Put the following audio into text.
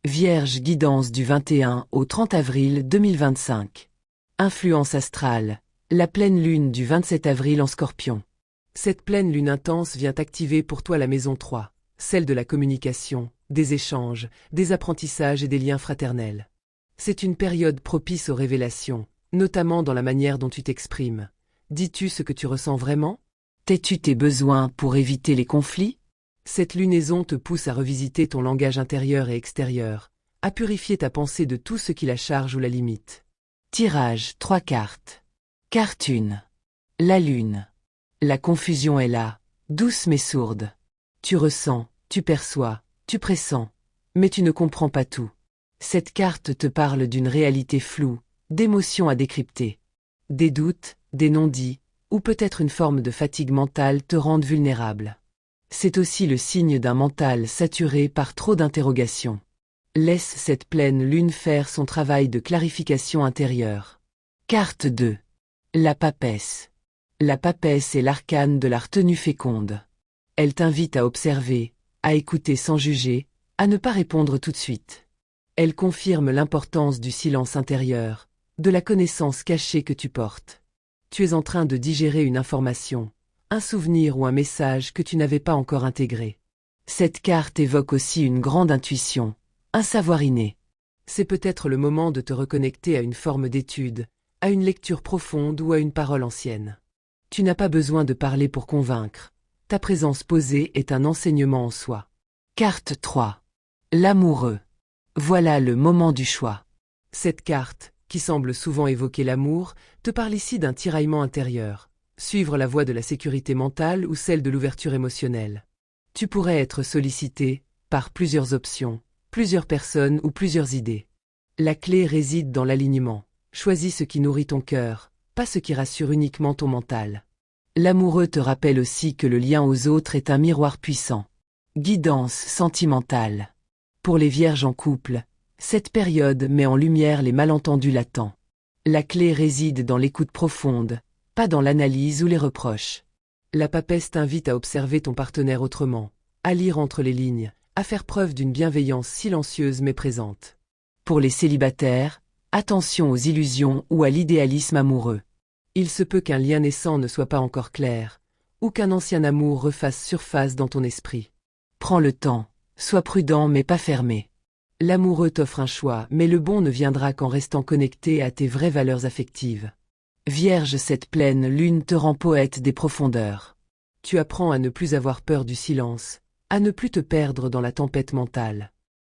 Vierge, guidance du 21 au 30 avril 2025. Influence astrale. La pleine lune du 27 avril en Scorpion. Cette pleine lune intense vient activer pour toi la maison 3, celle de la communication, des échanges, des apprentissages et des liens fraternels. C'est une période propice aux révélations, notamment dans la manière dont tu t'exprimes. Dis-tu ce que tu ressens vraiment? Tais-tu tes besoins pour éviter les conflits? Cette lunaison te pousse à revisiter ton langage intérieur et extérieur, à purifier ta pensée de tout ce qui la charge ou la limite. Tirage, 3 cartes. Carte 1. La lune. La confusion est là, douce mais sourde. Tu ressens, tu perçois, tu pressens, mais tu ne comprends pas tout. Cette carte te parle d'une réalité floue, d'émotions à décrypter. Des doutes, des non-dits, ou peut-être une forme de fatigue mentale te rendent vulnérable. C'est aussi le signe d'un mental saturé par trop d'interrogations. Laisse cette pleine lune faire son travail de clarification intérieure. Carte 2. La papesse. La papesse est l'arcane de la retenue féconde. Elle t'invite à observer, à écouter sans juger, à ne pas répondre tout de suite. Elle confirme l'importance du silence intérieur, de la connaissance cachée que tu portes. Tu es en train de digérer une information, un souvenir ou un message que tu n'avais pas encore intégré. Cette carte évoque aussi une grande intuition, un savoir inné. C'est peut-être le moment de te reconnecter à une forme d'étude, à une lecture profonde ou à une parole ancienne. Tu n'as pas besoin de parler pour convaincre. Ta présence posée est un enseignement en soi. Carte 3. L'amoureux. Voilà le moment du choix. Cette carte, qui semble souvent évoquer l'amour, te parle ici d'un tiraillement intérieur. Suivre la voie de la sécurité mentale ou celle de l'ouverture émotionnelle. Tu pourrais être sollicité par plusieurs options, plusieurs personnes ou plusieurs idées. La clé réside dans l'alignement. Choisis ce qui nourrit ton cœur, pas ce qui rassure uniquement ton mental. L'amoureux te rappelle aussi que le lien aux autres est un miroir puissant. Guidance sentimentale. Pour les vierges en couple, cette période met en lumière les malentendus latents. La clé réside dans l'écoute profonde, pas dans l'analyse ou les reproches. La papesse t'invite à observer ton partenaire autrement, à lire entre les lignes, à faire preuve d'une bienveillance silencieuse mais présente. Pour les célibataires, attention aux illusions ou à l'idéalisme amoureux. Il se peut qu'un lien naissant ne soit pas encore clair, ou qu'un ancien amour refasse surface dans ton esprit. Prends le temps, sois prudent mais pas fermé. L'amoureux t'offre un choix, mais le bon ne viendra qu'en restant connecté à tes vraies valeurs affectives. Vierge, cette pleine lune te rend poète des profondeurs. Tu apprends à ne plus avoir peur du silence, à ne plus te perdre dans la tempête mentale.